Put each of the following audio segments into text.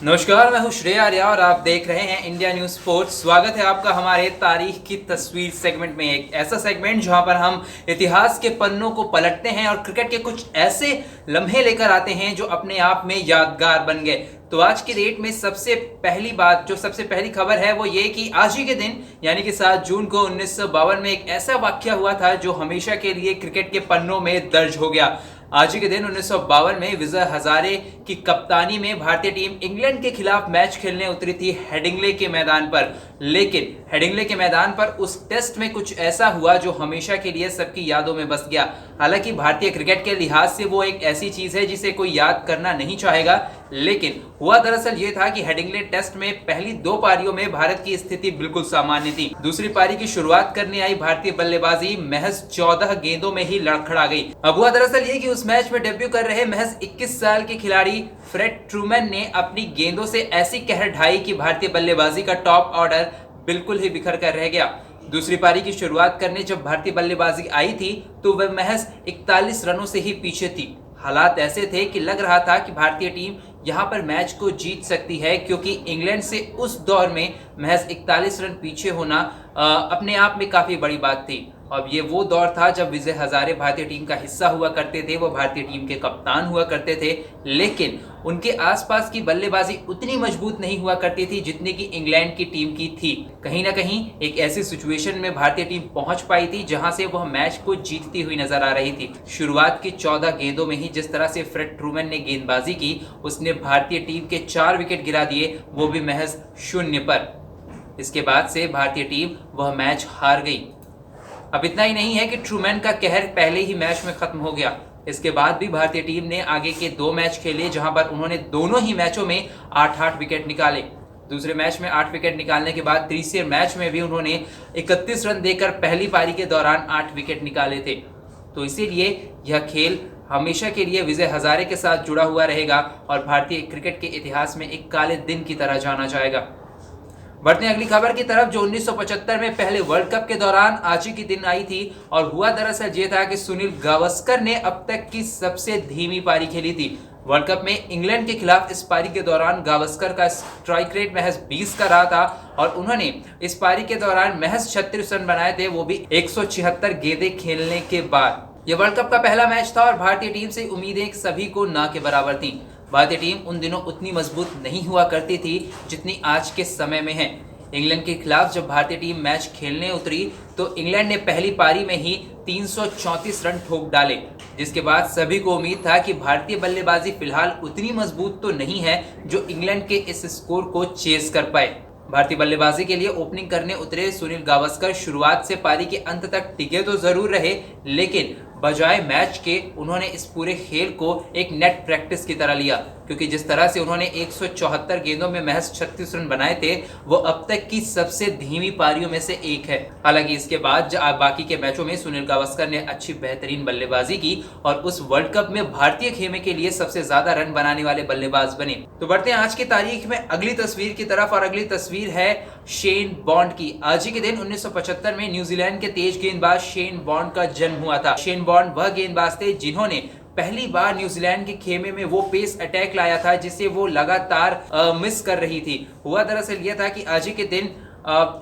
नमस्कार, मैं हूं श्रेय आर्या और आप देख रहे हैं इंडिया न्यूज स्पोर्ट्स। स्वागत है आपका हमारे तारीख की तस्वीर सेगमेंट में। एक ऐसा सेगमेंट जहां पर हम इतिहास के पन्नों को पलटते हैं और क्रिकेट के कुछ ऐसे लम्हे लेकर आते हैं जो अपने आप में यादगार बन गए। तो आज की डेट में सबसे पहली खबर है वो ये कि आज ही के दिन यानी कि 7 जून को 1952 में एक ऐसा वाकया हुआ था जो हमेशा के लिए क्रिकेट के पन्नों में दर्ज हो गया। आज ही के दिन 1952 में विजय हजारे की कप्तानी में भारतीय टीम इंग्लैंड के खिलाफ मैच खेलने उतरी थी हेडिंग्ले के मैदान पर। लेकिन हेडिंग्ले के मैदान पर उस टेस्ट में कुछ ऐसा हुआ जो हमेशा के लिए सबकी यादों में बस गया। हालांकि भारतीय क्रिकेट के लिहाज से वो एक ऐसी चीज है जिसे कोई याद करना नहीं चाहेगा, लेकिन हुआ दरअसल ये था कि हेडिंग्ले टेस्ट में पहली 2 पारियों में भारत की स्थिति बिल्कुल सामान्य थी। दूसरी पारी की शुरुआत करने आई भारतीय बल्लेबाजी महज 14 गेंदों में ही लड़खड़ा गई। अब हुआ दरअसल ये कि उस मैच में डेब्यू कर रहे महज 21 साल के खिलाड़ी फ्रेड ट्रूमैन ने अपनी गेंदों से ऐसी कहर ढाई कि भारतीय बल्लेबाजी का टॉप ऑर्डर बिल्कुल ही बिखर कर रह गया। दूसरी पारी की शुरुआत करने जब भारतीय बल्लेबाजी आई थी तो वह महज 41 रनों से ही पीछे थी। हालात ऐसे थे कि लग रहा था कि भारतीय टीम यहां पर मैच को जीत सकती है, क्योंकि इंग्लैंड से उस दौर में महज 41 रन पीछे होना अपने आप में काफी बड़ी बात थी। अब ये वो दौर था जब विजय हजारे भारतीय टीम का हिस्सा हुआ करते थे, वो भारतीय टीम के कप्तान हुआ करते थे, लेकिन उनके आसपास की बल्लेबाजी उतनी मजबूत नहीं हुआ करती थी जितनी कि इंग्लैंड की टीम की थी। कहीं ना कहीं एक ऐसी सिचुएशन में भारतीय टीम पहुंच पाई थी जहां से वह मैच को जीतती हुई नजर आ रही थी। शुरुआत की 14 गेंदों में ही जिस तरह से फ्रेड ट्रूमैन ने गेंदबाजी की, उसने भारतीय टीम के 4 विकेट गिरा दिए, वो भी महज 0 पर। इसके बाद से भारतीय टीम वह मैच हार गई। अब इतना ही नहीं है कि ट्रूमैन का कहर पहले ही मैच में खत्म हो गया। इसके बाद भी भारतीय टीम ने आगे के 2 मैच खेले जहां पर उन्होंने दोनों ही मैचों में 8-8 विकेट निकाले। दूसरे मैच में 8 विकेट निकालने के बाद तीसरे मैच में भी उन्होंने 31 रन देकर पहली पारी के दौरान 8 विकेट निकाले थे। तो इसीलिए यह खेल हमेशा के लिए विजय हजारे के साथ जुड़ा हुआ रहेगा और भारतीय क्रिकेट के इतिहास में एक काले दिन की तरह जाना जाएगा। बढ़ते अगली खबर की तरफ, जो 1975 में पहले वर्ल्ड कप के दौरान आज ही के दिन आई थी। और हुआ दरअसल ये था कि सुनील गावस्कर ने अब तक की सबसे धीमी पारी खेली थी। वर्ल्ड कप में इंग्लैंड के खिलाफ इस पारी के दौरान गावस्कर का स्ट्राइक रेट महज 20 का रहा था और उन्होंने इस पारी के दौरान महज 36 रन बनाए थे, वो भी 176 गेंदें खेलने के बाद। यह वर्ल्ड कप का पहला मैच था और भारतीय टीम से उम्मीदें सभी को ना के बराबर थी। भारतीय टीम उन दिनों उतनी मजबूत नहीं हुआ करती थी जितनी आज के समय में है। इंग्लैंड के खिलाफ जब भारतीय टीम मैच खेलने उतरी तो इंग्लैंड ने पहली पारी में ही 334 रन ठोक डाले, जिसके बाद सभी को उम्मीद था कि भारतीय बल्लेबाजी फिलहाल उतनी मजबूत तो नहीं है जो इंग्लैंड के इस स्कोर को चेस कर पाए। भारतीय बल्लेबाजी के लिए ओपनिंग करने उतरे सुनील गावस्कर शुरुआत से पारी के अंत तक टिके तो जरूर रहे, लेकिन बजाय मैच के उन्होंने इस पूरे खेल को एक नेट प्रैक्टिस की तरह लिया, क्योंकि जिस तरह से उन्होंने 174 गेंदों में महज 36 रन बनाए थे वो अब तक की सबसे धीमी पारियों में से एक है। हालांकि इसके बाद बाकी के मैचों में सुनील गावस्कर ने अच्छी बेहतरीन बल्लेबाजी की और उस वर्ल्ड कप में भारतीय खेमे के लिए सबसे ज्यादा रन बनाने वाले बल्लेबाज बने। तो बढ़ते हैं आज की तारीख में अगली तस्वीर की तरफ, और अगली तस्वीर है शेन बॉन्ड की। आज ही के दिन 1975 में न्यूजीलैंड के तेज गेंदबाज शेन बॉन्ड का जन्म हुआ था। शेन बॉन्ड वह गेंदबाज थे जिन्होंने पहली बार न्यूजीलैंड के खेमे में वो पेस अटैक लाया था जिसे वो लगातार मिस कर रही थी। हुआ दरअसल यह था कि आज ही के दिन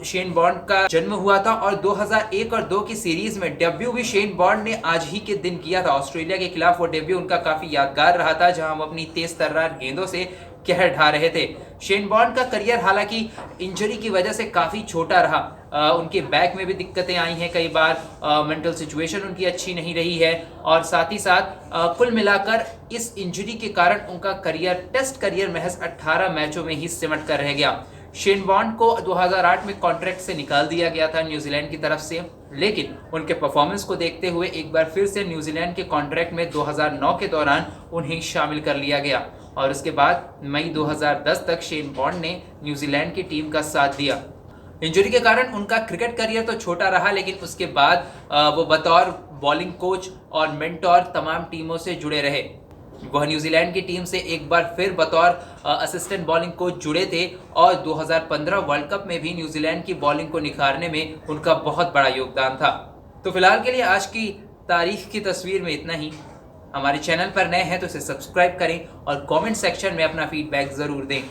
शेन बॉन्ड का जन्म हुआ था और 2001 और 2 की सीरीज में डेब्यू भी शेन बॉन्ड ने आज ही के दिन किया था। ऑस्ट्रेलिया के खिलाफ वो डेब्यू उनका काफी यादगार रहा था, जहां वो अपनी तेज तर्रार गेंदों से कहर ढा रहे थे। शेन बॉन्ड का करियर हालांकि इंजरी की वजह से काफी छोटा रहा। उनके बैक में भी दिक्कतें आई हैं कई बार, मेंटल सिचुएशन उनकी अच्छी नहीं रही है और साथ ही साथ कुल मिलाकर इस इंजरी के कारण उनका टेस्ट करियर महज 18 मैचों में ही सिमट कर रह गया। शेन बॉन्ड को 2008 में कॉन्ट्रैक्ट से निकाल दिया गया था न्यूजीलैंड की तरफ से, लेकिन उनके परफॉर्मेंस को देखते हुए एक बार फिर से न्यूजीलैंड के कॉन्ट्रैक्ट में 2009 के दौरान उन्हें शामिल कर लिया गया और उसके बाद मई 2010 तक शेन बॉन्ड ने न्यूजीलैंड की टीम का साथ दिया। इंजरी के कारण उनका क्रिकेट करियर तो छोटा रहा, लेकिन उसके बाद वो बतौर बॉलिंग कोच और मेंटोर तमाम टीमों से जुड़े रहे। वह न्यूजीलैंड की टीम से एक बार फिर बतौर असिस्टेंट बॉलिंग कोच जुड़े थे और 2015 वर्ल्ड कप में भी न्यूजीलैंड की बॉलिंग को निखारने में उनका बहुत बड़ा योगदान था। तो फिलहाल के लिए आज की तारीख की तस्वीर में इतना ही। हमारे चैनल पर नए हैं तो इसे सब्सक्राइब करें और कमेंट सेक्शन में अपना फीडबैक जरूर दें।